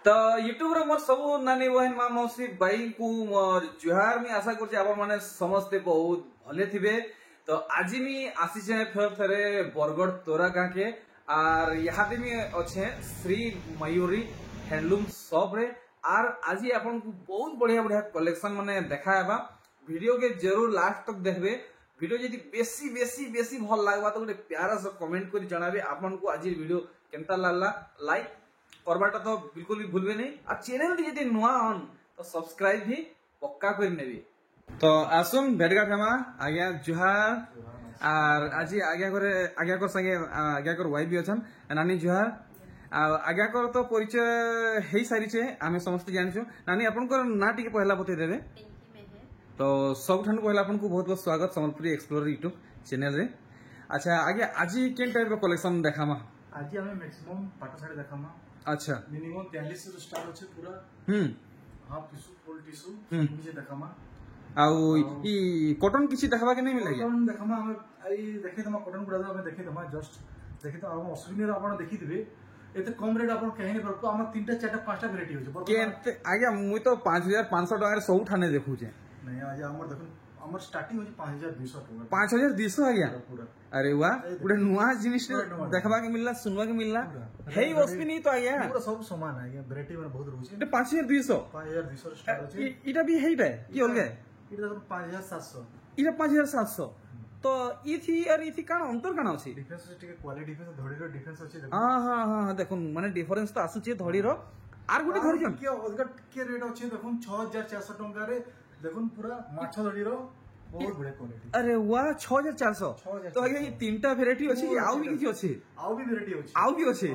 तो यूट्यूब रे मोर सब नानी बहन माँ मौसी भाई को मोर जुहार में आशा करछे आपण माने समस्ते बहुत भले थिबे। तो आज मी आसी छे फेर थरे बरगड़ तोरा गाँ के आर यहाँ भी अच्छे श्री मयूरी हैंडलूम शॉप रे आर आज आपन को बहुत बढ़िया बढ़िया कलेक्शन माने देखाबा। वीडियो के जरूर लास्ट तक देखबे। वीडियो यदि बेसी बेसी बेसी भल लागबा तो गोटे प्यारा से कमेंट करी जणाबे आपन को आज वीडियो केनता लागला। लाइक करवाटा तो बिल्कुल भी भूलबे नहीं और चैनल टी यदि नुआ हन तो सब्सक्राइब भी पक्का कर नेबे। तो आसुन भेटघाट हेमा आज्ञा जुहार और आज आज्ञा कर संगे आज्ञा कर वाइफ भी अछन नानी जुहार आज्ञा कर तो परिचय हेई सारी छे आमे समस्त जानिछु। नानी आपनकर ना टिके पहला बतै देबे। तो सब ठन पहला आपन को बहुत बहुत स्वागत संबलपुरी एक्सप्लोरर यूट्यूब चैनल रे। अच्छा आगे आज केन टाइप रो कलेक्शन देखामा? आज हमें मैक्सिमम पाटा साड़ी देखामा। अच्छा मिनिमम 43 से स्टार्ट होचे पूरा हाफ टिश्यू फुल टिश्यू नीचे देखामा। आउ ई कॉटन किछि देखबा के नहीं मिले कॉटन देखामा हम आई देखि तमा कॉटन गुडा हम देखि तमा जस्ट देखि तो हम असली में आपण देखि दिबे एते कम रेट आपण कहि नै परको हम 3टा 4टा 5टा वैरायटी होचे के आगे मुई तो 5500 टका रे सब ठाने देखु छे। नहीं आज हमर देखन हमर स्टार्टिंग होचे 5200 टका 5200 आ गया पूरा। अरे वाह गुडे नुआ जिनिस देखबा के मिलला सुनबा के मिलला हेई वस्तु नहीं तो आ गया पूरा सब समान आ गया वैरायटी में बहुत रहउचे। 5200 स्टार्ट होचे इटा भी हेई बे की होल गए इटा देखो 5700 इटा 5700 तो इथि और इथि काना अंतर काना अछि? डिफरेंस अछि के क्वालिटी डिफरेंस धड़ी रो डिफरेंस अछि। हां हां हां देखुन माने डिफरेंस तो आसुचे धड़ी रो आर गुटे धरि जन के अदर के रेट अछि देखुन 6400 टका रे देखुन पूरा माछ धड़ी रो बहुत बढ़िया क्वालिटी। अरे वाह 6400 तो आगे ये तीनटा वैरायटी अछि आउ भी किछि अछि? आउ भी वैरायटी अछि आउ भी अछि।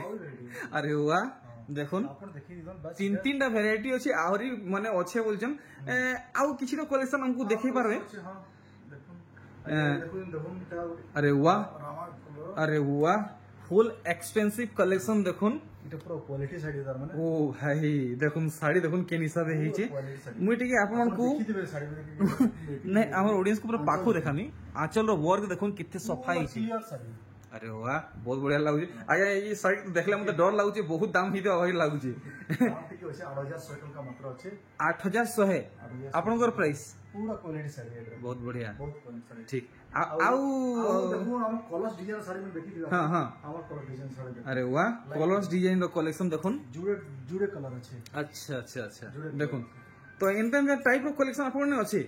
अरे वाह देखुन आपण देखि दिदन बस तीनटा वैरायटी अछि आउरी माने अच्छे बोलछन आउ किछि रो कलेक्शन हमकु देखै पारबे। हां देखुन देखुन अरे वाह अरे वाह फुल एक्सपेंसिव कलेक्शन देखुन इटा पूरा क्वालिटी साड़ी तार माने ओ हाय देखुन साड़ी देखुन केन हिसाब हे हिचे मुई टिके आपन को नहीं हमर ऑडियंस को पूरा पाखो देखामी आंचल रो वर्क देखुन किते सफा हिचे। अरे वाह बहुत बढ़िया लागुची। आगे ये साड़ी देखले मते डर लागुची बहुत दाम हिते अभाई लागुची। दाम टिके होसे 8100 टका मात्र अछि 8100 आपनकर प्राइस पूरा क्वालिटी साड़ी है बहुत बढ़िया बहुत क्वालिटी साड़ी ठीक आउ देखो हम कलर्स डिजाइन साड़ी में देखि दिबा। हां हां हमर कलर डिजाइन साड़ी। अरे वाह कलर्स डिजाइन रो कलेक्शन देखुन जुड़े जुड़े कलर अछि। अच्छा अच्छा अच्छा देखुन तो एंता टाइप रो कलेक्शन आपन ने अछि।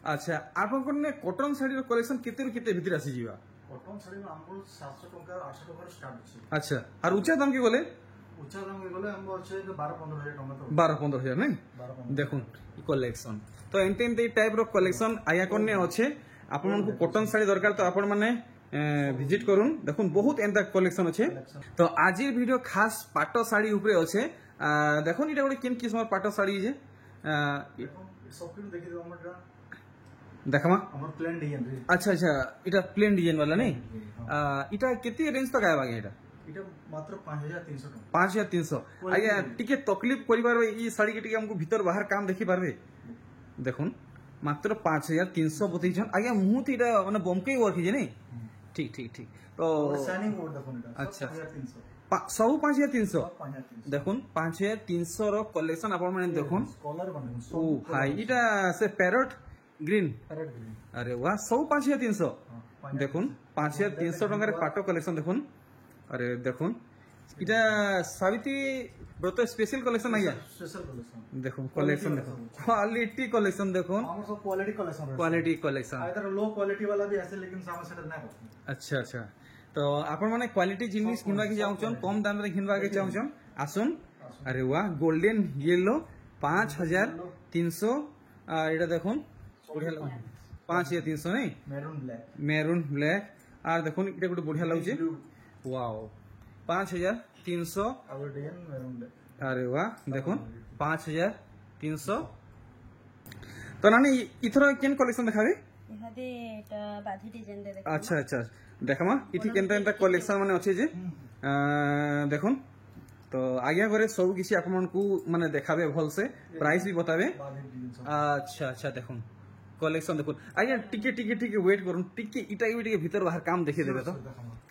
अच्छा आपन ने कॉटन साड़ी रो कलेक्शन केते रो केते भीतर आसी जीवा? कॉटन साड़ी में हमको 700 टका 800 टका स्टार्ट अछि। अच्छा और ऊंचा दाम के बोले ऊंचा दाम के बोले हम अच्छे 12-15 टका तो 12-15 नहीं देखुन ई कलेक्शन तो एंते टाइप रो कलेक्शन आया करने अच्छे आपन को कॉटन साड़ी दरकार तो आपन माने विजिट करूँ देखुन बहुत एंता कलेक्शन अच्छे। तो आज वीडियो खास पाटो साड़ी ऊपर अच्छे देखुन इटा गोटे केन किस्म पाटो साड़ी जे सब किलो देखि दो हमर देखमा हमर प्लेन डिजाइन रे। अच्छा अच्छा इटा प्लेन डिजाइन वाला नहीं इटा केते रेंज तक आबा इटा? इटा मात्र 5300 टका 5300 आगे टिके तकलीफ परिवार ई साड़ी के टिके हमको भीतर बाहर काम देखि पारबे देखुन मात्र 5300 बतै छन आगे मुंह तीटा माने बमके वर्क जे नहीं ठीक ठीक ठीक तो शाइनिंग बोर्ड देखुन इटा अच्छा 5300 सब 5300 देखुन 5300 रो कलेक्शन आपण माने देखुन कलर बन ओ हाय इटा से पैरट ग्रीन। अरे वाह सब 5300 देखुन 5300 टका रे पाटो कलेक्शन देखुन। अरे देखुन इटा सावित्री व्रत स्पेशल कलेक्शन आया स्पेशल कलेक्शन देखुन कलेक्शन देखुन क्वालिटी कलेक्शन देखुन हमर सब quality collection either low quality वाला भी आसे लेकिन सामान सेट ना करते। अच्छा अच्छा तो आपण माने क्वालिटी जिनिस किनवा के जाउछन कम दाम रे किनवा के चाहुछन आसुन। अरे वाह गोल्डन येलो 5300 एटा देखुन बढ़िया लागु 5300 नहीं मेरून ब्लैक आर देखुन इटा गुटे बढ़िया लागुचे वाओ 5300 अरे वाह देखुन 5300 तो नानी इथरो केन कलेक्शन देखाबे? इहादे एटा बाधी डिजाइन दे देखा। अच्छा अच्छा देखमा इथि केनता केनता कलेक्शन माने अछि जे देखुन तो आज्ञा करे सब किसी आपन को माने देखाबे भल से प्राइस भी बताबे। अच्छा अच्छा देखुन कलेक्शन देखुन आज्ञा टिके टिके टिके वेट करूँ टिके इटा भी टिके भीतर बाहर काम देखि देबे तो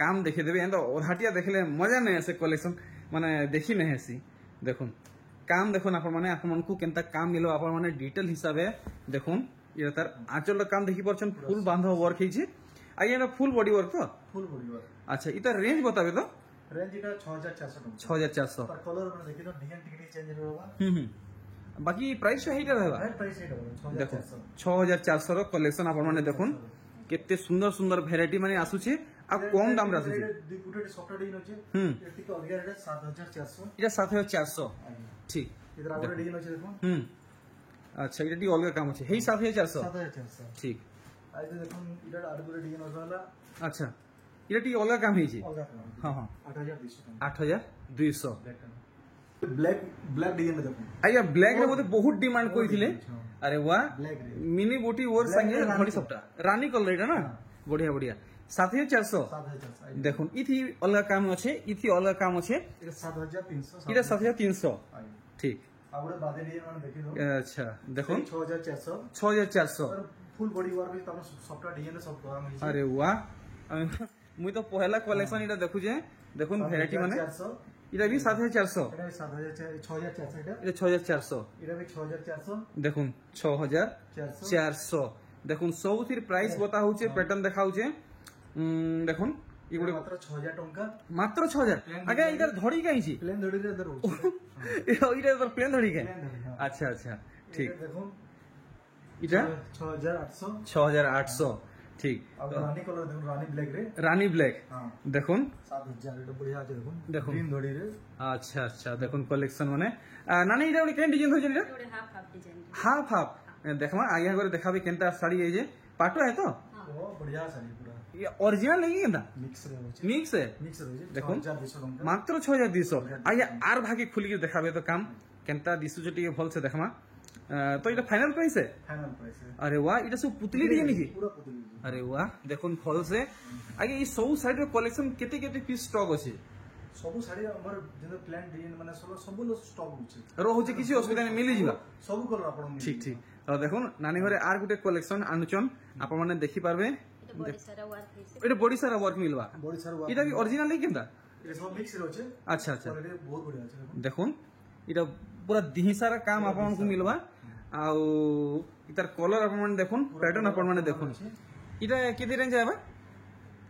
काम देखि देबे एंदा ओरहाटिया देखले मजा नै आसे कलेक्शन माने देखि नै हेसी देखुन काम देखुन आपण को केनता काम मिलो आपण माने डिटेल हिसाबे देखुन ये तार आंचल काम देखि परछन फुल बांध वर्क हिची आगे ना फुल बॉडी वर्क तो फुल बॉडी वर्क अच्छा इता रेंज बताबे तो रेंज इटा 6400 टका 6400 पर कलर में देखि तो डिजाइन टिकनी चेंज होगा बाकी प्राइस हेटा रहबा प्राइस हेटा देखो 6400 रो कलेक्शन आपण माने देखुन केते सुंदर सुंदर वैरायटी माने आसुचे आ कम दाम रे आसुचे गुटे सॉफ्ट डिजाइन होचे एतिक अलगा रेट 7400 इटा 7400 ठीक इधर आगे डिजाइन होचे देखो अच्छा इटा टी अलगा काम होचे हेई 7400 ठीक आज देखो इधर आगे डिजाइन होला अच्छा इटा टी अलगा काम हेची अलगा हां हां 8200 ब्लैक ब्लैक डिजाइन में देखो आया ब्लैक रे मते बहुत डिमांड कोइथिले अरे वाह ब्लैक रे मिनी बूटी और संगे घड़ी सबटा रानी कलर इटा ना बढ़िया बढ़िया 7400 देखुन इथि अलगा काम अछि इथि अलगा काम अछि 7300 इटा 7300 ठीक आबरे बादे डिजाइन माने देखि दो अच्छा देखुन 6400 और फुल बॉडी वर्क तम सबटा डिजाइन सब काम है अरे वाह मुई तो पहला कलेक्शन इटा देखु जे देखुन वैरायटी माने 400 इटा भी 7400 এটা 6400 এটা इटा 6400 এটা भी 6400 देखुन 6400 देखुन सबथिर प्राइस बता होचे पैटर्न देखा होचे देखुन ई गुडे मात्र 6000 टंका मात्र 6000 आगे इधर धड़ी काई छी प्लेन धड़ी रे इधर होचे इधर तो प्लेन धड़ी के अच्छा अच्छा ठीक देखो इटा 6800 6800 ठीक अब रानी कलर देखो रानी ब्लैक रे रानी ब्लैक हां देखुन 7000 এটা बढ़िया আছে দেখুন দেখুন গ্রিন ধড়ি রে अच्छा अच्छा देखुन कलेक्शन माने नानी इटा केन डिजाइन होचे इटा ଗୋଟେ half half design half half देखमा आगे करे देखाबे केनता साड़ी है जे पाटो है तो ओ बढ़िया साड़ी पूरा ये ओरिजिनल नहीं केनता मिक्स रे होचे मिक्स है मिक्स रे होचे देखुन 6200 टंका मात्र 6200 आगे आर भागे खुली के देखाबे तो काम केनता दिसु जटी भल से देखमा तो इटा फाइनल प्राइस है फाइनल प्राइस है अरे वाह इटा सब पुतली डिजाइन की पूरा पुतली अरे वाह देखुन फल से आगे ई सब साइड रे कलेक्शन केते केते पीस स्टॉक अछि सब साड़ी हमर जेन प्लान डिजाइन माने सब लो स्टॉक होचे रहुचे किसी असुविधा नहीं मिली जिला सब कलर आपण ठीक ठीक तो देखुन नानी घरे आर गुटे कलेक्शन आनुचन आपण माने देखि पारबे এটা বডি সারা ওয়ার্ক হইছে एटा बड़ी सारा वर्क मिलवा बॉडी सारा इटा भी ओरिजिनल नहीं केनता ये सब मिक्स रे होचे अच्छा अच्छा क्वालिटी बहुत बढ़िया আছে देखुन इटा पूरा दिही सारा काम आपण को मिलवा आउ इतार कलर आपण माने देखुन पैटर्न आपण माने देखुन इटा केते रेंज आबा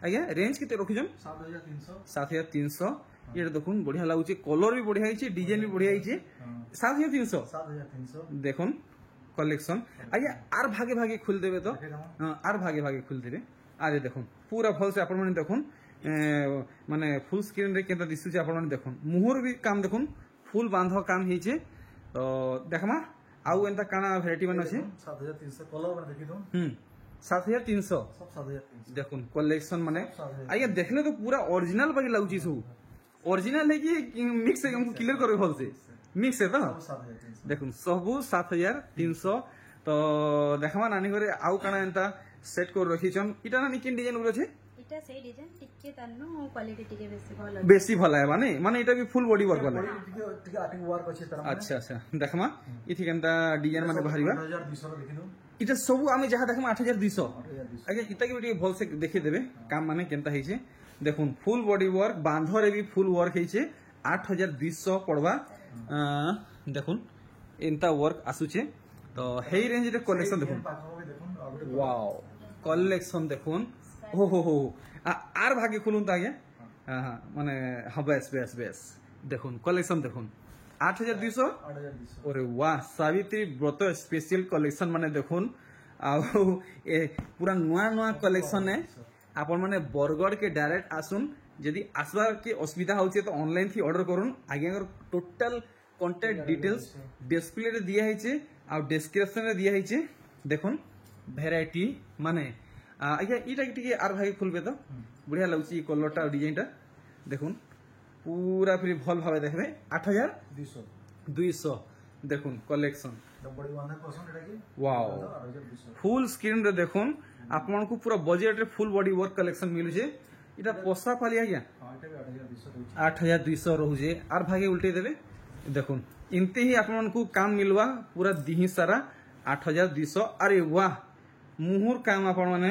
आज्ञा रेंज केते रखिजन 7300 7300 ये देखुन बढ़िया लागुचे कलर भी बढ़िया हिचे डिजाइन भी बढ़िया हिचे 7300 7300 देखुन कलेक्शन आज्ञा आर भागे भागे खुल देबे तो आर भागे भागे खुल देबे आरे देखुन पूरा फल से आपण माने देखुन माने फुल स्क्रीन रे केता दिसुचे आपण माने देखुन मुहर भी काम देखुन फुल बांध काम हिचे तो देखमा आउ एंता काना वैरायटी मन अछि 7300 कलर में देखि दो 7300 सब 7300 देखुन कलेक्शन माने आज्ञा देखले तो पूरा ओरिजिनल बाकी लागुची सब ओरिजिनल है कि मिक्स है हमको क्लियर करबे फल से मिक्स है तो 7300 देखुन सबु 7300 तो देखमा नानी घरे आउ काना एंता सेट कर रखिछन इटा ना निकिन डिजाइन उरे छे এটা সেই ডিজাইন টিকে তানো কোয়ালিটি টিকে বেশি ভালো बेसी भला है माने माने इटा भी फुल बॉडी वर्क वाला ठीक आर्टिंग वर्क अछि तरह अच्छा अच्छा देखमा इथि केनता डिजाइन माने बाहरिबा 8200 देखि दो इटा सब आमे जहा देखमा 8200 8200 आगे इता के भी भल से देखि देबे काम माने केनता हिचे देखुन फुल बॉडी वर्क बांधरे भी फुल वर्क हिचे 8200 पड़वा देखुन एंता वर्क आसुचे तो हेई रेंज रे कलेक्शन देखुन वाओ कलेक्शन देखुन हो आर भागे खुलुन त आगे हां माने हां बेस बेस बेस देखुन कलेक्शन देखुन 8200 8200 अरे वाह सावित्री व्रत स्पेशल कलेक्शन माने देखुन आ ए पूरा नुआ नुआ कलेक्शन है आपण माने बरगढ़ के डायरेक्ट आसुन यदि आसबार के असुविधा होचे तो ऑनलाइन थी ऑर्डर करूँ आगे अगर टोटल कॉन्टैक्ट डिटेल्स डिस्प्ले रे दिया है आ डिस्क्रिप्शन रे दिया है देखुन वेराइटी माने आज्ञा इटा टिके आर भाई खुलबे तो बढ़िया लगुची कलरटा डिजाइनटा देखुन पूरा फिर भल भावे देखबे 8200 देखुन कलेक्शन बड़ी 100% एटा की वाओ 8200 फुल स्क्रीन रे देखुन आपन को पूरा बजट रे फुल बॉडी वर्क कलेक्शन मिलु छे इटा पोसा पाली आज्ञा हां एटा भी 8200 रहउची 8200 रहु जे आर भागे उल्टे देबे देखुन इनते ही आपन को काम मिलवा पूरा दिही सारा 8200 अरे वाह मुहुर काम आपण माने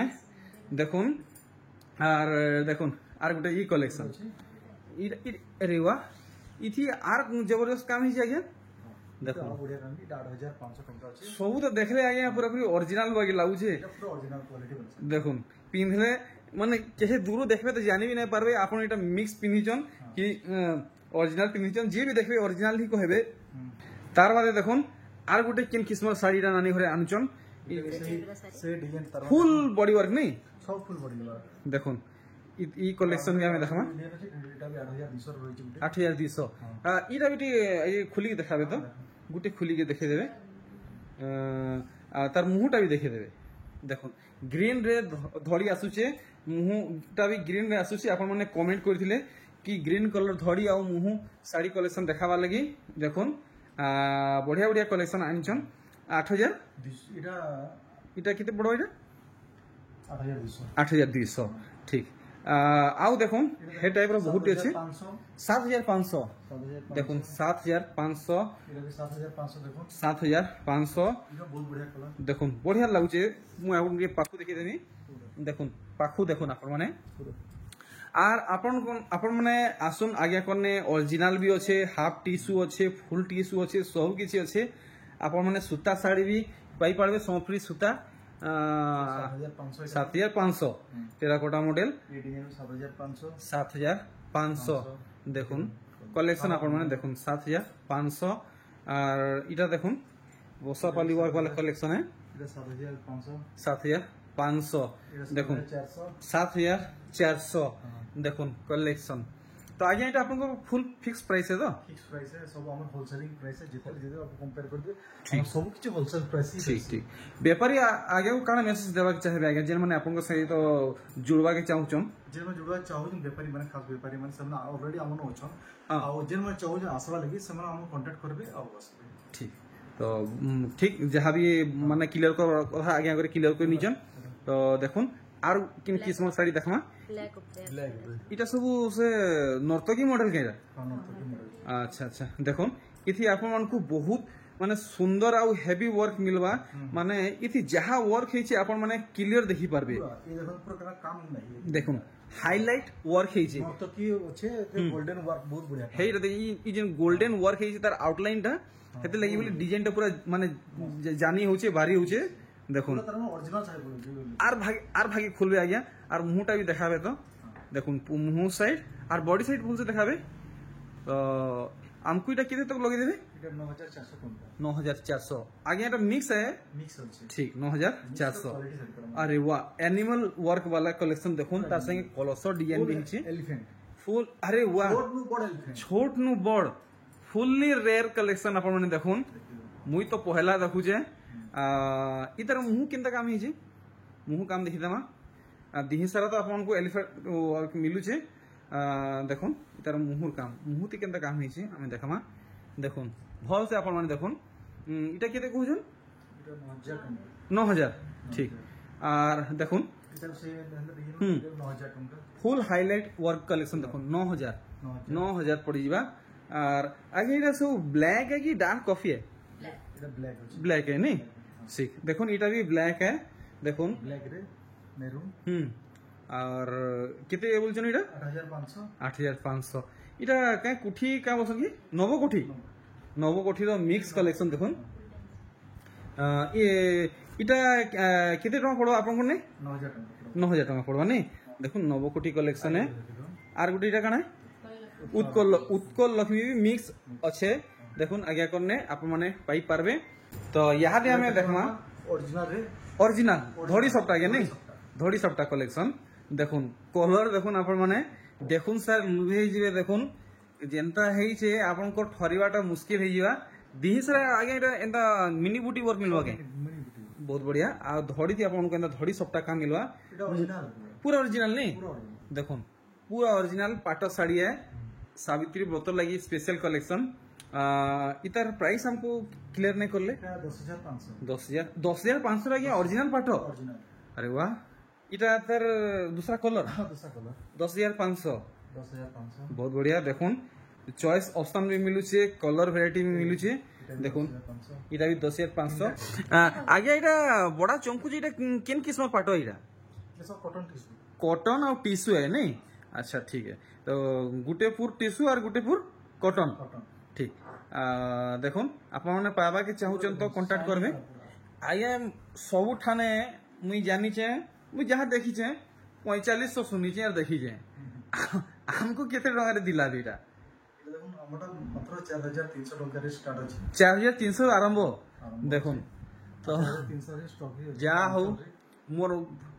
देखुन आर देखुन आर गुटे ई कलेक्शन अरे वाह इथि आर जबरदस्त काम ही आज्ञा देखो आ बढ़िया काम एटा 8500 टंका अछि सब तो देखले आगे पूरा पूरी ओरिजिनल बाकी लागुचे एटा पूरा ओरिजिनल क्वालिटी बन देखुन पिंधले माने केहे दूर देखबे तो जानि भी नहीं पारबे आपण एटा मिक्स पिनिचन कि ओरिजिनल पिनिचन जे भी देखबे ओरिजिनल ही कहबे तार बादे देखुन आर गुटे किन किस्म साड़ीटा नानी घरे आनुचन से डिजाइन तार फुल बॉडी वर्क नहीं सब फुल बॉडी वाला देखुन ई कलेक्शन में हमें देखमा एटा भी 8200 रही गुटे 8200 इटा बिटी ए खुली के देखाबे तो गुटे खुली के देखे देबे तार मुहटा भी देखे देबे देखुन ग्रीन रे धड़ी आसुचे मुहटा भी ग्रीन रे आसुचे आपण माने कमेंट करथिले कि ग्रीन कलर धड़ी आ मुह साड़ी कलेक्शन देखाबा लगी देखुन बढ़िया बढ़िया कलेक्शन आनिछन 8000 एटा इटा किते बड़ो इटा 8200 8200 ठीक आउ देखुन हे टाइप रो बहुत अछि 7500 देखुन 7500 एटा भी 7500 देखो 7500 एटा बहुत बढ़िया कलर देखुन बढ़िया लागुचे मु आपन के पाखु देखि देनी देखुन पाखु देखुन आपन माने आर आपन माने आसुन आज्ञा करने ओरिजिनल भी अच्छे हाफ टिश्यू अच्छे फुल टिश्यू अच्छे सब किसी अच्छे आपन माने सूता साड़ी भी पाई पारबे संफ्री सूता 7500 टेराकोटा मॉडल ये डिजाइन 7500 7500 देखुन कलेक्शन आपन माने देखुन 7500 और इटा देखुन बोसा पाली वर्क वाला कलेक्शन है एटा 7500 7500 देखुन 7400 देखुन कलेक्शन तो आगे এটা আপনাদের ফুল ফিক্স প্রাইস है तो फिक्स प्राइस है सब हमर होलसेलिंग प्राइस है जितने जितने आप कंपेयर कर दे हम सब कुछ होलसेल प्राइस ही ठीक ठीक व्यापारी आगे को काना मेसेज देबा के चाहे आगे जेन माने आपन सही तो जुड़वा के चाहूचन जेन में जुड़वा चाहू व्यापारी माने खास व्यापारी माने सब ऑलरेडी हमन होछन आ जेन में चाहू आसवा लगी सब हम कांटेक्ट करबे आ बस ठीक तो ठीक जहां भी माने क्लियर कर कथा आगे आगे क्लियर कर निजन तो देखुन आर किन किस्म साड़ी देखमा ब्लैक इटा सब से नर्तकी मॉडल केरा नर्तकी मॉडल अच्छा अच्छा देखुन इथि आपन मन को बहुत माने सुंदर आ हेवी वर्क मिलवा माने इथि जहां वर्क हेछि आपन माने क्लियर देखि पारबे ये देखो पूरा काम नहीं देखुन हाईलाइट वर्क हेछि नर्तकी अच्छे गोल्डन वर्क बहुत बढ़िया हे रे ई जेन गोल्डन वर्क हेछि तार आउटलाइन टा हेते लागि बोली डिजाइन टा पूरा माने जानी होचे भारी होचे देखुन ओरिजिनल चाहे बोल आर भागे खुलबे आज्ञा आर मुहटा भी देखाबे तो देखुन मुह साइड और बॉडी साइड फुल से देखाबे तो हमको इटा किते तक लगे देबे एटा 9400 टंका 9400 आगे एटा मिक्स है मिक्स होचे ठीक 9400 अरे वाह एनिमल वर्क वाला कलेक्शन देखुन तार संगे कलसर डिजाइन भी हिचे एलिफेंट फुल अरे वाह छोट नु बड़ एलिफेंट छोट नु बड़ फुल्ली रेयर कलेक्शन अपन माने देखुन मुई तो पहला देखु जे इधर मुंह किंता काम हिचे मुंह काम देखि दमा दिहि सारा तो अपन को एलिफेंट वर्क मिलु छे देखुन इधर मुंहर काम मुंह ती किंता काम हिचे हमें देखमा देखुन भल से अपन माने देखुन इटा केते कहउछन एटा 9000 टंका 9000 ठीक और देखुन एटा से 9000 टंका फुल हाईलाइट वर्क कलेक्शन देखुन 9000 पड़ी जीवा और आगे इटा सब ब्लैक है कि डार्क कॉफी है एटा ब्लैक होचे ब्लैक है नहीं ठीक देखुन इटा भी ब्लैक है देखुन ब्लैक रे मेरून और किते बोलछन इटा 8500 8500 इटा का कुठी का बसन की नव कोठी रो मिक्स कलेक्शन देखुन ये इटा किते टका पड़ो आपन कोने 9000 टंका 9000 टका पड़ो नहीं देखुन नव कोठी कलेक्शन है आर गुटी इटा काना उत्कल लक्ष्मी भी मिक्स अच्छे देखुन आज्ञा करने आप माने पाई पारबे तो यहाँ दे हमें देखमा ओरिजिनल धड़ी सप्ता आज्ञा नहीं धड़ी सप्ता कलेक्शन देखुन कलर देखुन आप माने देखुन सर लुभे जिवे देखुन जेंता हेई छे आपन को ठरिबाटा मुश्किल हे जिवा दिहि सर आगे एंता मिनी बूटी वर्क मिलवा के बहुत बढ़िया आ धड़ी थी आपन को एंता धड़ी सप्ता का मिलवा पूरा ओरिजिनल नहीं देखुन पूरा ओरिजिनल पाटो साड़ी है सावित्री व्रत लगी स्पेशल कलेक्शन इतर प्राइस हमको क्लियर नहीं कर ले 10500 लगे ओरिजिनल पाटो अरे वाह इटा तर दूसरा कलर 10500 बहुत बढ़िया देखुन चॉइस ऑप्शन भी मिलू छे कलर वैरायटी भी मिलू छे देखुन इटा भी 10500 आगे इटा बड़ा चंकू इटा किन किस्म पाटो इटा कॉटन और टिश्यू है नहीं अच्छा ठीक है तो गुटे पूर टिश्यू और गुटे पूर कॉटन ठीक देखुन आपण मैंने पावा के चाहूचन तो कांटेक्ट करबे आया सब ठाने मुई जानी छे मुई जहाँ देखी छे 4500 सुनी छे और देखी छे हमको केते टका रे दिला बेटा এটা দেখুন আমরা মাত্র 4300 টাকা রে স্টার্ট আছে 4300 आरंभ देखुन तो 300 রে স্টক হি जा हो मोर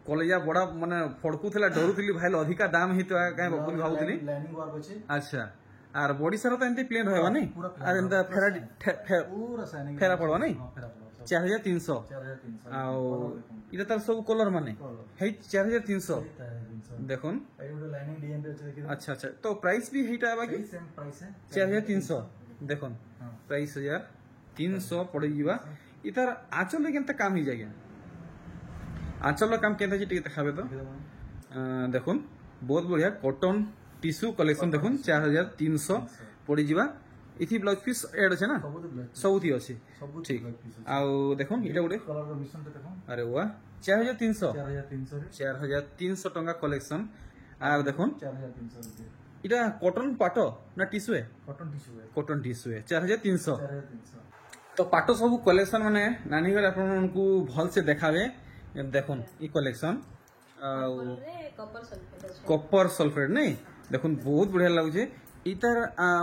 कॉलेज बड़ा माने फड़कुला डरुली भाई अधिका दाम ही तो कहीं बकुल भावुली लाइनिंग वर्क আছে अच्छा आर बॉडी सारा तो एंती प्लेन रहबा नहीं आर एंता पूरा साइनिंग फेरा पड़वा नहीं फेरा पड़वा 4300 4300 आउ इटा तार सब कलर माने है 4300 देखुन ଏଇଟା ଲାଇନିଂ ଡିଏମ୍ ରେ ଅଛି ଦେଖି अच्छा अच्छा तो प्राइस भी हेटा बाकी सेम प्राइस है 4300 देखुन प्राइस 1300 पड़ जीवा इतार आंचल में केनता काम ही जाय आंचल काम केनता जी टिके देखाबे तो देखुन बहुत बढ़िया कॉटन टिश्यू कलेक्शन देखुन 4300 पड़ जीवा इथि ब्लाउज पीस ऐड আছে না सबुथि আছে ठीक आउ देखुन इटा गुडे कलर रो मिशन तो देखो अरे वाह 4300 4300 टंका कलेक्शन आर देखुन 4300 रुपए इटा कॉटन पाटो ना टिश्यू है कॉटन टिश्यू है 4300 4300 तो पाटो सब कलेक्शन माने नानी घर आपन को भल से देखावे देखुन ई कलेक्शन कॉपर सल्फेट नहीं देखुन बहुत बढ़िया लागुचे इतार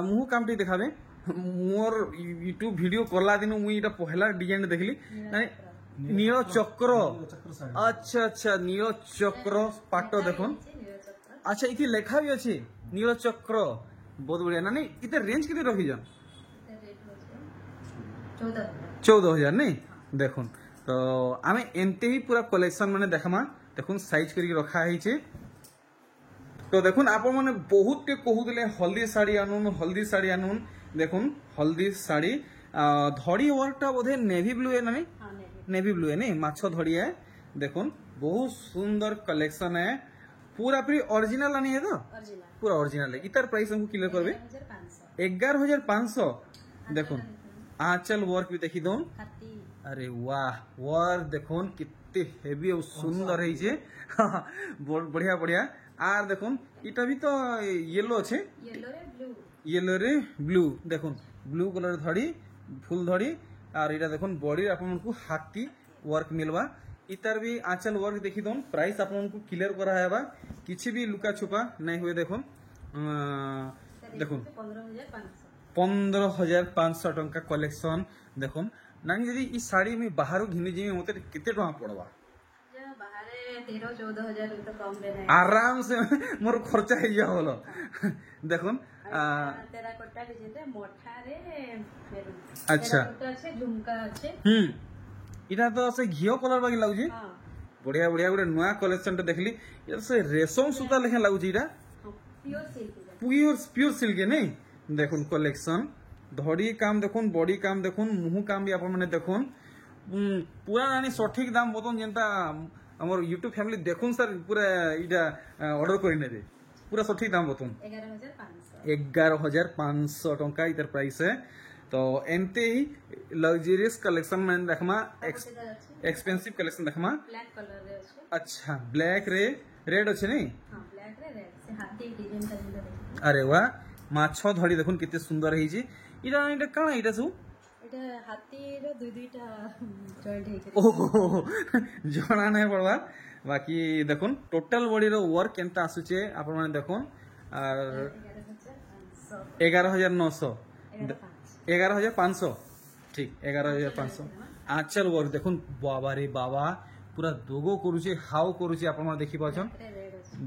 मुह काम टी देखावे मोर यूट्यूब वीडियो करला दिन मुई इटा पहला डिजाइन देखली नील चक्र अच्छा अच्छा नील चक्र पाटो देखुन अच्छा इति लेखा भी अछि नील चक्र बहुत बढ़िया ना नहीं इते रेंज किते रखी जन 14000 नहीं देखुन तो आमे एंते ही पूरा कलेक्शन माने देखमा देखुन साइज करी रखा है छे तो देखुन आप माने बहुत के कहूले हल्दी साड़ी आनुन देखुन हल्दी साड़ी धड़ी वर्कटा बोधे नेवी ब्लू है ना नहीं नेवी ब्लू है नहीं माछो धड़ी है देखुन बहुत सुंदर कलेक्शन है पूरा पूरी ओरिजिनल आनी है तो पूरा ओरिजिनल है इतर प्राइस हमको क्लियर करबे 11500 देखुन आंचल वर्क भी देखी दोन अरे वाह वर्क देखुन कितने हेवी और सुंदर है जे बढ़िया बढ़िया आर देखुन इटा भी तो येलो अच्छे येलो रे ब्लू देखुन ब्लू कलर धड़ी फुल धड़ी और इटा देखुन बॉडी आपन को हाथी वर्क मिलवा इतर भी आंचल वर्क देखी दोन प्राइस आपन को क्लियर करा हेबा किछि भी लुका छुपा नहीं हुए देखुन देखुन 15500 टंका कलेक्शन देखुन नानी यदि ई साड़ी में बाहर घिनी जी मते केते टका पड़वा आराम से मोर खर्चा है जा बोलो देखुन अच्छा इटा तो से घियो कलर बाकी लागुची बढ़िया बढ़िया गोटे नुआ कलेक्शन टे देखली से रेशम सूता लेखा लागुची इटा प्योर सिल्क नहीं देखुन कलेक्शन धड़ी काम देखुन बॉडी काम देखुन मुह काम भी आपण माने देखुन पूरा नानी सठिक दाम बतन जेंता हमर यूट्यूब फैमिली देखुन सर पूरा इटा ऑर्डर करि नेबे पूरा सठिक दाम बतन 11500 टंका इधर प्राइस है तो एंते ही लग्जरियस कलेक्शन में देखमा एक्सपेंसिव कलेक्शन देखमा ब्लैक कलर रे अछि अच्छा ब्लैक रे रेड अछि नहीं हां ब्लैक रे रेड से हाथी डिजाइन का दिलो अरे वाह माछो धड़ी देखुन कितने सुंदर है जी इटा काना इटा सु इटा हाथी रो दुईटा जॉइंट है ओहो जणा नहीं पड़वा बाकी देखुन टोटल बॉडी रो वर्क केनता आसुचे आपण माने देखुन और 11900 11500 ठीक 11500 आंचल वर्क देखुन बाबा रे बाबा पूरा दोगो करूचे हाउ करूचे आपण माने देखि पाछन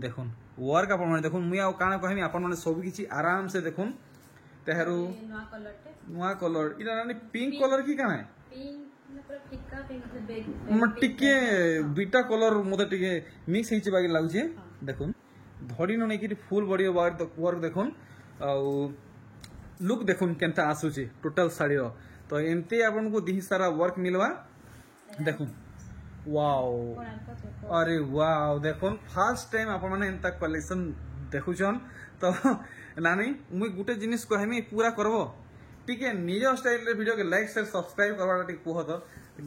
देखुन वर्क आपण माने देखुन मुया काना कहमी आपण माने सब किछि आराम से देखुन तेहरु नुआ कलर इटा नानी पिंक कलर की काना पिंक पूरा फिक्का पिंक बेग टिके दुईटा कलर मते टिके मिक्स हेछि बाकी लागुचे देखुन धड़ी न नेकी फुल बॉडी वर्क देखुन लुक देखुन केनता आसुची टोटल साड़ी रो तो एमते आपन को दी सारा वर्क मिलवा देखुन वाओ अरे वाओ देखुन फर्स्ट टाइम आपन माने एंता कलेक्शन देखुछन तो नानी मुई गुटे जिनिस कहमी पूरा करबो ठीक है निज स्टाइल रे वीडियो के लाइक शेयर सब्सक्राइब करवाटा ठीक कुह तो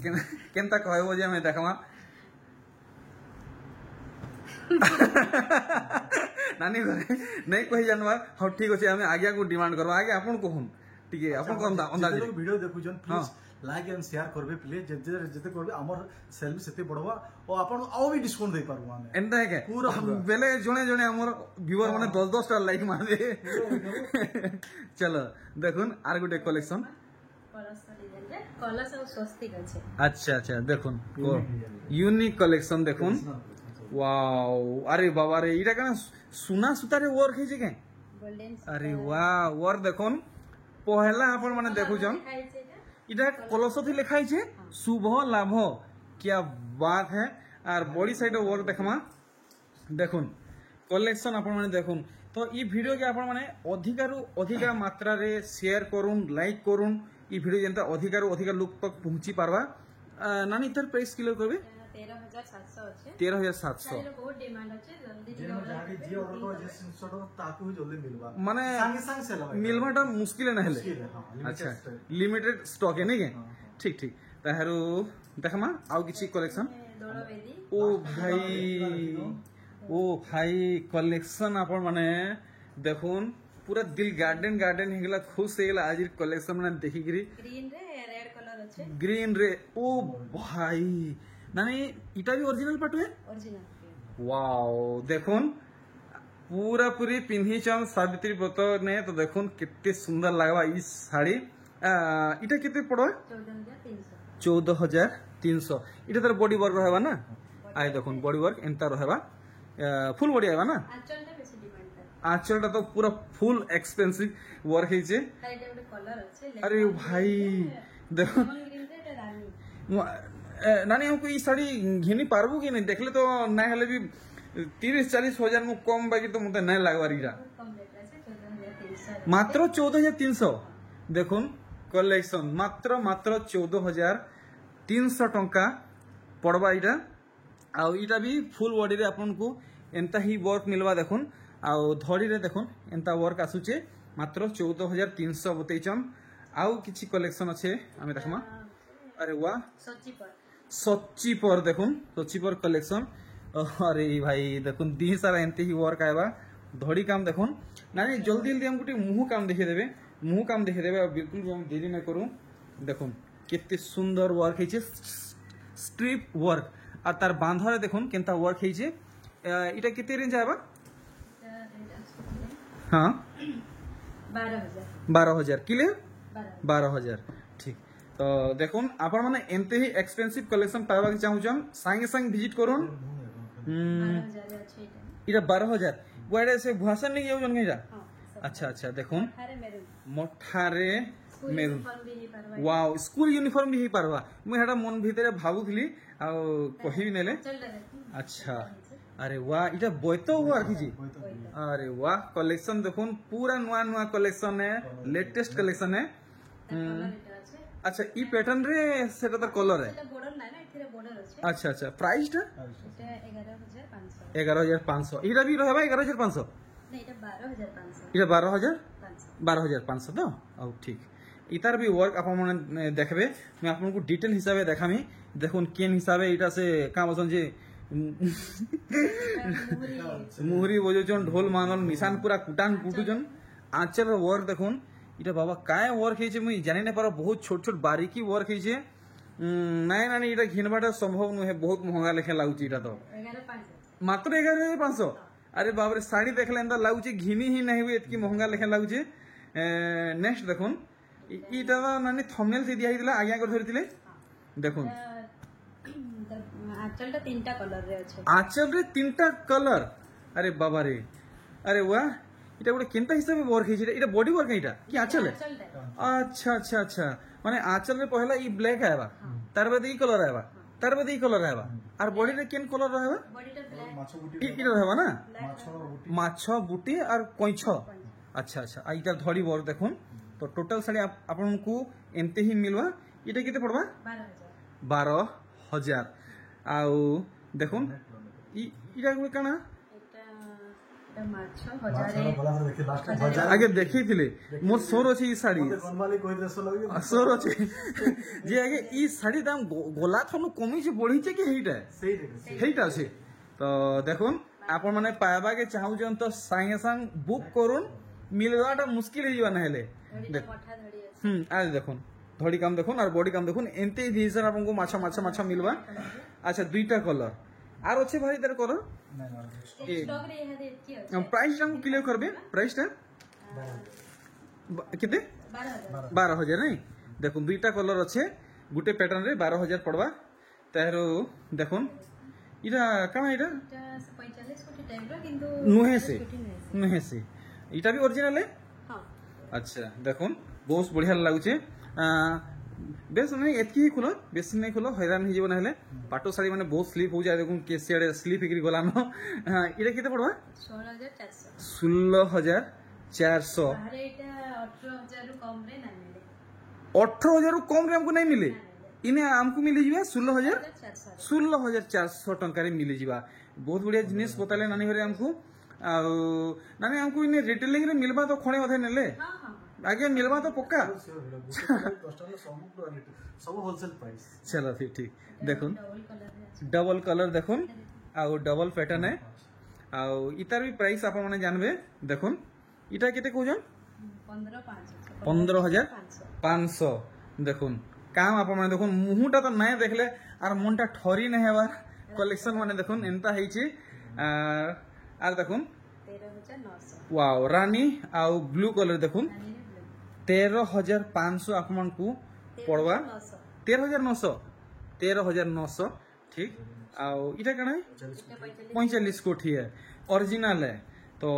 केनता कहबो जे मैं देखमा नानी नहीं कही जानवा हाँ ठीक अच्छे आम आज्ञा को डिमांड करवा आगे आपन कहून टिके आपन को अंदाज लोग वीडियो देखुछन प्लीज लाइक एंड शेयर करबे प्लीज जते करबे हमर सेल भी सेते बढ़वा और आपन आउ भी डिस्काउंट दे पारबो हम एंता है के बेले जणे जणे हमर व्यूअर माने 10 टा लाइक मार दे चलो देखुन आर गुटे कलेक्शन कलश और स्वस्तिक আছে अच्छा अच्छा देखुन यूनिक कलेक्शन देखुन वाओ अरे बाबा रे इटा कना सुना सुतारे वर्क है के गोल्डन अरे वाह वर्क देखुन पहला अपन माने देखुछन इटा कलश थी लिखाई छे शुभ लाभ क्या बात है और बॉडी साइड वर्क देखमा देखुन कलेक्शन अपन माने देखुन तो ई वीडियो के अपन माने अधिकारु अधिका मात्रा रे शेयर करूं लाइक करूं ई वीडियो जेंता अधिकारु अधिका लोग तक पहुंची पारबा नानी इतर प्राइस किलो करबे 13700 আছে 13700 এর বহুত ডিমান্ড আছে জলদি जे जाके जे ऑर्डर को जे सिंसटो ताकू ही जल्दी मिलबा माने संगे संग सेल मिलवाटा मुश्किल है ना हेले मुश्किल है हां अच्छा लिमिटेड स्टॉक है नहीं के ठीक ठीक ताहरू देखमा आउ किछि कलेक्शन দোলবেদি ओ भाई कलेक्शन अपन माने देखुन पूरा दिल गार्डन गार्डन हेगला खुश हेगला आज कलेक्शन माने देखि गिरी গ্রিন রে রেড কলর আছে ग्रीन रे ओ भाई नानी इटा भी ओरिजिनल पटवे অরিজিনাল वाओ देखुन पूरा पूरी पिन्ही चन सावित्री व्रत ने तो देखुन कितने सुंदर लगवा इस साड़ी इटा कितने पड़ो 14300 14300 इटा तर बॉडी वर्क रहबा ना आय देखुन बॉडी वर्क एंता रहबा फुल बॉडी आबा ना আঁচলটা বেশি ডিমান্ড থাকে आंचलटा तो पूरा फुल एक्सपेंसिव वर्क है তার এটা একটা কলর আছে अरे भाई देखो লেমন গ্রিন রে এটা রানী नानी हमको ये साड़ी घिनी पारबो कि नहीं देखले तो ना हेले भी 30-40 हजार मु कम बाकी तो मुते नहीं लागवा रीरा কম রেট আছে 14300 मात्र 14300 देखुन कलेक्शन मात्र मात्र 14300 टंका पड़वा इटा आ इटा भी फुल बॉडी रे आपन को एंता ही वर्क मिलवा देखुन आ धड़ी रे देखुन एंता वर्क आसुचे मात्र 14300 बतैचन आउ किछि कलेक्शन अच्छे आमे देखमा अरे वाह সচি পর सच्ची पर देखुन सच्ची पर कलेक्शन अरे भाई देखुन दी सारा एंते ही वर्क आएबा धड़ी काम देखुन नानी जल्दी जल्दी हम गुटी मुंह काम देखि देबे मुंह काम देखि देबे बिल्कुल भी हम देरी न करू देखुन कितने सुंदर वर्क है स्ट्रिप वर्क और तार बांधरे देखुन केनता वर्क है इटा कितने रेंज आएबा हाँ 12000 12,000 क्लियर 12 12,000 ठीक तो देखुन आपण माने एंते ही एक्सपेंसिव कलेक्शन पावा के चाहूछन संगे संग विजिट करूँ 12000 আছে এটা इटा 12,000 गुआड़े से भुआसन नहीं जाऊन गईरा হ্যাঁ अच्छा अच्छा देखुन আরে মেরুন मोठारे मेरू ফর্ম भी পারবা वाओ स्कूल यूनिफॉर्म भी पारवा मुई हेडा मन भीतर भाबुथली आ कहि नेले চলটা দেখুন अच्छा अरे वाह इटा बोयतो हुआ रखी अरे वाह कलेक्शन देखुन पूरा नुआ नुआ कलेक्शन है लेटेस्ट कलेक्शन है কলর এটা আছে अच्छा ई पैटर्न रे सेटा तो कलर है এটা বর্ডার নাই না এখানে বর্ডার আছে अच्छा अच्छा प्राइस टा এটা 11500 11,500 इटा भी रहबा 11,500 না এটা 12500 इटा 12,000 500 12,500 तो अब ठीक इतार भी वर्क आप माने देखबे मैं आपन को डिटेल हिसाबे देखामी देखुन केन हिसाबे इटा से का बसन जे मुहरी बजोचन ढोल मानल निशान पूरा कुटान कुटुचन आंचल वर्क देखुन इटा बाबा काय वर्क है मुई जानि नै पारो बहुत छोट छोट बारीकी वर्क है नाई नानी इटा घिनबाटा संभव नुहे बहुत महंगा लेखे लागुची इटा तो 11500 मात्र 11,500 अरे बाबरे साड़ी देखले एंदा लागुची घिनी ही नहीं हुए इतकी महंगा लेखे लागुची नेक्स्ट देखुन इटा नानी थंबनेल से दिया हितला आज्ञा कर धरितिले देखुन আঁচলটা তিনটা কলর রে আছে आंचल रे तीनटा कलर अरे बाबा रे अरे वाह इटा गोटे केनता हिसाबे वर्क है इटा बॉडी वर्क है इटा कि आंचल है আঁচলটা अच्छा अच्छा अच्छा माने आंचल रे पहला ई ब्लैक आएबा तार बाद ई कलर आएबा तार बाद ई कलर आएबा और बॉडी रे केन कलर रहबा বডিটা ব্ল্যাক माछो बुटी इटा रहबा ना माछो बुटी माछ बुटी और कोइछ अच्छा अच्छा आ इटा धड़ी वर्क देखुन तो टोटल साड़ी आपन को एमते ही मिलवा इटा किते पड़बा 12000 12,000 आउ देखुन इटा काना এটা এটা মাছ হাজারে माछो बला देखि लास्ट बाजार आगे देखी थिले मोर सोर अछि ई साड़ी गनवाली कोइ देश लगे सोर अछि जे आगे ई साड़ी दाम गोला थनु कमी जे बढ़ी छे कि हेइटा सही देखि हेइटा अछि तो देखुन आपन माने पाबा के चाहू जन तो संगे संग बुक करूँ मिलवाटा मुश्किल ही ना हेले ଧଡ଼ିଟା ମଠା ଧଡ଼ି ଅଛି आज देखुन धड़ी काम देखुन और बॉडी काम देखुन एंते हिसाब आपको माछा माछा माछा मिलवा अच्छा दुईटा कलर आर अच्छे भाई तार कलर स्टॉक रे यहाँ एतकी ଅଛି प्राइस टा क्लियर करबे प्राइस टा केते 12,000 12,000 नहीं देखुन दुईटा कलर अच्छे गुटे पैटर्न रे 12,000 पड़वा तारो देखुन इरा काना इरा এটা 45 কোটি টাইপ ର কিন্তু नुहे से इटा भी ओरिजिनल है हां अच्छा देखुन बहुत बढ़िया लागुचे बेस नहीं एतकी ही खुलो बेसी नहीं खुलो हैरान ही जीवन हेले पाटो साड़ी माने बहुत स्लिप हो जाए देखुन के सेडे स्लिप हिकरी गला न इरा केते पड़वा 16400 16,400 ବାହାରେ ଏଟା 18000 ରୁ କମ ରେ ନା ମିଳେ 18,000 कम रे हमको नहीं मिले इने हमको मिली जीवा 400 16,400 टंका रे मिली जीवा बहुत बढ़िया जिनिस बताले नानी घरे हमको नानी हमको इने रिटेलिंग रे मिलबा तो खणे अधे नेले हां हां आगे मिलबा तो पक्का सब होलसेल प्राइस चलो फिर ठीक देखुन डबल कलर रे ଅଛି डबल कलर देखुन आउ डबल पैटर्न है आउ इतार भी प्राइस आप माने जानबे देखुन इटा केते कहजन 15,500 देखुन काम आप माने देखुन मुहुटा तो नहीं देखले आर मनटा ठरी नहीं हेबार कलेक्शन माने देखुन एंता heiछि आर देखुन 13900 वाओ रानी आउ ब्लू कलर देखुन ନାନୀ ରେ ବ୍ଲୁ 13,500 आप मन को पड़वा 13,900 13,900 ठीक आउ इटा कना है 45 कोठी है ओरिजिनल है तो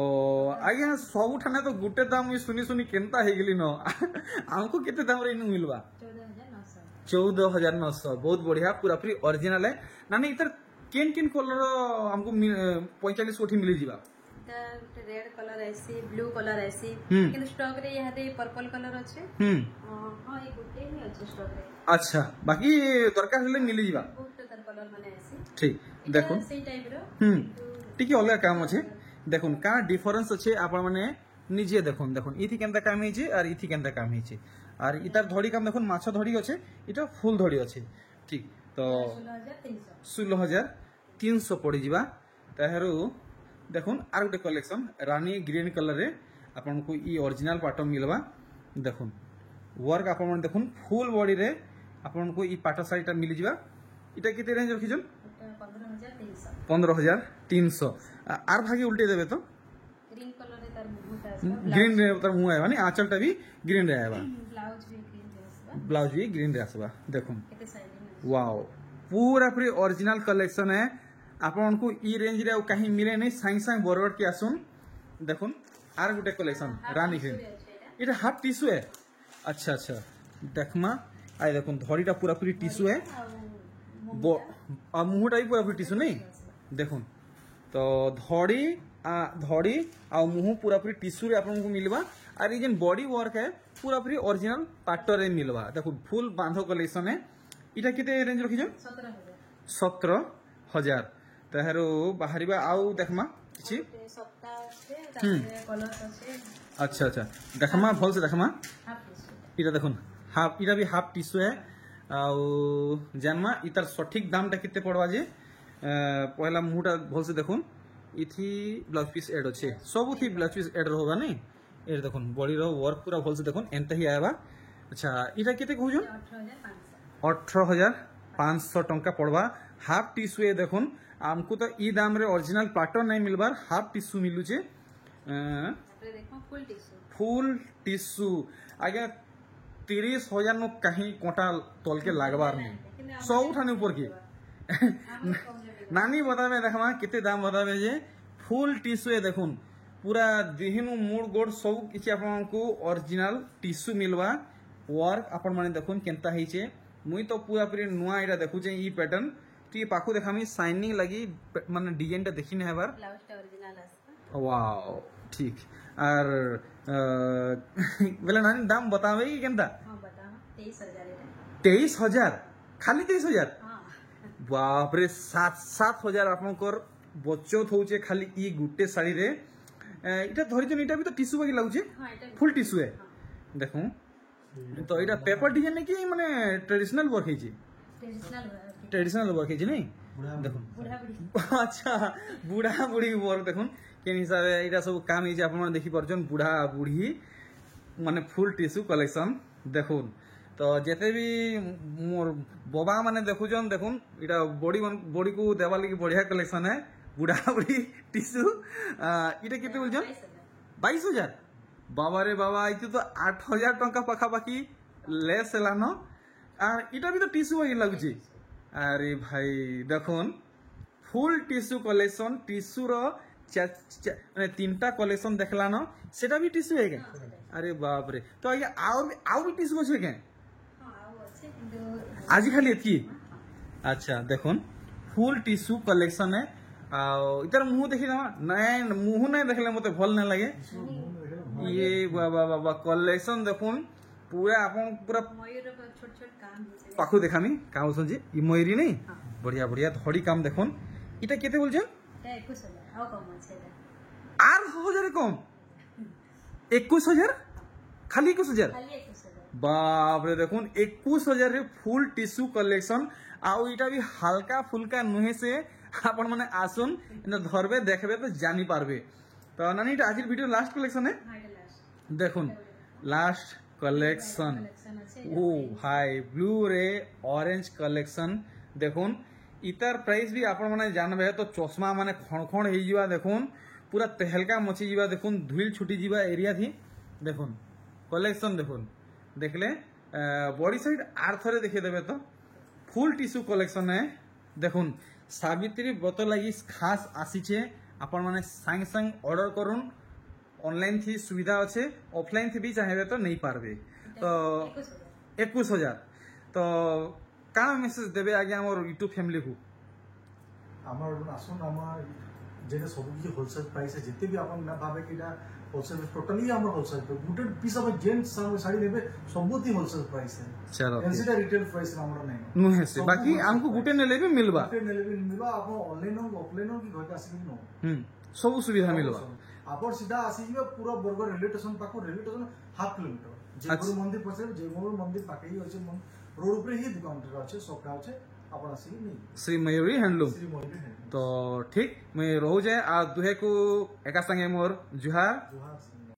आज्ञा सब ठाने तो गुटे दाम सुनी सुनी केनता हे गेली न हमको केते दाम रे इनु मिलवा 14,900 बहुत बढ़िया पूरा पूरी ओरिजिनल है नानी इतर केन केन कलर हमको 45 कोठी मिली जीवा ता रेड कलर ऐसी ब्लू कलर ऐसी हम्म। କିନ୍ତୁ स्टॉक रे यहाँ दे पर्पल कलर ଅଛି हां ये गुटे ही ଅଛି स्टॉक रे अच्छा बाकी दरकार हले मिली जीवा बहुत तर कलर माने ऐसी ठीक देखुन सेही टाइप रो टिके अलग काम अच्छे देखुन का डिफरेंस अच्छे आपण माने निजे देखुन देखुन इथि केनता काम हेछि और इथि केनता काम हेछि और इतार धड़ी काम देखुन माछ धड़ी अच्छे इटा फुल धड़ी अच्छे ठीक तो 16,300 पड़ी जीवा ताहरू देखुन आर गोटे कलेक्शन रानी ग्रीन कलर रे आपन को ई ओरिजिनल पाटो मिलवा देखुन वर्क आपन माने देखुन फुल बॉडी रे आपन को ई पाटो साड़ीटा मिली जीवा इटा केते रेंज रखिजन এটা 15300 15,300 आर भागे उल्टे देवे तो ग्रीन कलर रे तार मुहटा ग्रीन रे तर मुंह आएबा नी आंचलटा भी ग्रीन रे आएबा ब्लाउज भी ग्रीन रे आसबा ब्लाउज भी ग्रीन रे आसबा देखुन केते साइडिंग वाओ पूरा पूरी ओरिजिनल कलेक्शन है आपन को ई रेंज रे कहीं मिले नहीं सांग सांग बरगड के आसुन देखुन are Gute collection Rani green इटा हाफ टिश्यू है अच्छा अच्छा देखमा आई देखुन धड़ीटा पूरा पूरी टिश्यू है मुहटा भी पूरा पूरी टिश्यू नहीं देखुन तो धड़ी धड़ी आ मुह पूरा पूरी टिश्यू रे आपन को मिलवा और ये जेन बॉडी वर्क है पूरा पूरी ओरिजिनल पाटो रे मिलवा देखो फुल बांधो कलेक्शन है इटा केते रेंज रखिजन 17,000 ताहारो बाहरिबा आउ देखमा किछि सप्ताह से तारे कलर আছে अच्छा अच्छा देखमा भल से देखमा हाफ टिश्यू इटा देखुन हाफ इटा भी हाफ टिश्यू है आउ जानमा इतार सठिक दामटा केते पड़वा जे पहला मुहटा भल से देखुन इथि ब्लाउज पीस ऐड अच्छे सब थी ब्लाउज पीस ऐड रहबा नहीं ए देखुन बॉडी रो वर्क पूरा भल से देखुन एंता ही आएबा अच्छा इटा केते कहजो 18,500 टंका पड़वा हाफ टिश्यू है देखुन हमको तो ई दाम रे ओरिजिनल पाटो नहीं मिलबार हाफ टिश्यू मिलुचे तारे देखो फुल टिश्यू आगे 30,000 नो कहीं कोटा तोल के लागबार नहीं सब ठाने ऊपर की नानी बतावे देखमा कितने दाम बतावे जे फुल टिश्यू है देखुन पूरा दिहिनु मूड गोड सब किछि आपन को ओरिजिनल टिश्यू मिलवा वर्क आपन माने देखुन केनता heiche मुई तो पूरा पूरी नुआ इटा देखु जे ई पैटर्न टी पाखु देखामी शाइनिंग लगी माने डिजाइन टा देखिने हेबार ब्लाउज टा ओरिजिनल आसबा वाओ ठीक और बेला नानी दाम बतावे कि केनता हां बताओ 23000 एटा 23,000 खाली 23,000 हां बाप रे 7,000 आपनकर बचत होचे खाली ई गुटे साड़ी रे इटा धरि जन इटा भी तो टिश्यू बाकी लागुचे हां एटा फुल टिश्यू है देखो तो इटा पेपर डिजाइन की माने ट्रेडिशनल वर्क है ट्रेडिशनल वर्क है नहीं देखो बुढ़ा बुढ़ी अच्छा बुढ़ा बुढ़ी वर्क देखो केन हिसाब एटा सब काम हे आपण देखि परछन बुढ़ा बुढ़ी माने फुल टिश्यू कलेक्शन देखुन तो जेते भी मोर बाबा माने देखुछन देखुन इटा बॉडी को देवा लगी बढ़िया कलेक्शन है बुढ़ा बुढ़ी टिश्यू इटा केते बोलछन 22,000 बाबा रे बाबा इते तो 8,000 टंका पाखा पाखी लेस हेलान और इटा भी तो टिश्यू वही लगुची अरे भाई देखुन फुल टिश्यू कलेक्शन टिश्यू रो माने 3टा कलेक्शन देखला न सेटा भी टिश्यू है के अरे बाप रे तो आगे आउ भी टिश्यू আছে के आज खाली एतकी अच्छा देखुन फुल टिश्यू कलेक्शन है इधर मुंह देखी ना नहीं मुंह नहीं देखले मते भल नहीं लगे ये बाबा बाबा कलेक्शन देखुन पूरा अपन पूरा मयूर छोट छोट काम है पाखु देखामी काम होसन जी ई मयूरी नहीं बढ़िया बढ़िया धड़ी काम देखुन इटा केते बोलछन এটা 21,000 आउ कम আছে आर 1000 कम 21,000 खाली 21,000 खाली 21,000 बाप रे देखुन 21,000 रे फुल टिश्यू कलेक्शन आउ इटा भी हल्का फुल्का नुहे से आपण माने आसुन इन धरबे देखबे तो जानी पारबे तो नानी इटा आज वीडियो लास्ट कलेक्शन है हां এটা লাস্ট देखुन लास्ट कलेक्शन কালেকশন আছে ओ हाय ब्लू रे ऑरेंज कलेक्शन देखुन इतार प्राइस भी आपण माने जानबे तो चश्मा माने खण हे जिवा देखुन पूरा तेहलका मची जिवा देखुन धूल छुटी जिवा एरिया थी देखुन कलेक्शन देखुन देखले बॉडी साइड आर थरे देखि देबे तो फुल टिश्यू कलेक्शन है देखुन सावित्री व्रत लगी खास आसी छे आपण माने संग संग ऑर्डर करूँ ऑनलाइन थी सुविधा अच्छे ऑफलाइन थी भी चाहे तो नहीं पारबे तो 21,000 तो का मेसेज देबे आगे हमर यूट्यूब फैमिली को আমার আসুন আমার যেটা সব কিছু হোলসেল প্রাইসে যেতে বি আপন না ভাবে কি এটা হোলসেল টোটালি আমরা wholesale good piece of gents sari নেবে সবুতি হোলসেল প্রাইসে चलो এনসিটা রিটেল প্রাইস আমরা নাই नुहे से बाकी हमको गुटे नेले भी मिलबा নেলে বি মিলবা আপন অনলাইন ও অফলাইন ও কি ঘরতে আসি নো सब सुविधा मिलबा আপন সিধা আসি যাবে পুরো বরগড় রেলওয়ে স্টেশন পাখো রেলওয়ে স্টেশন হাফ কিলোমিটার যে গুরু মন্দির পছে যে গুরু মন্দির পাখে হি আছে रोड ऊपर ही दुकान আছে সবটা আছে আপন আসি নেই श्री मयूरी हैंडलूम শ্রী মন্দির হ্যাঁ तो ठीक मैं रहू जाए आ दुहे को एका संगे मोर जुहार জোহার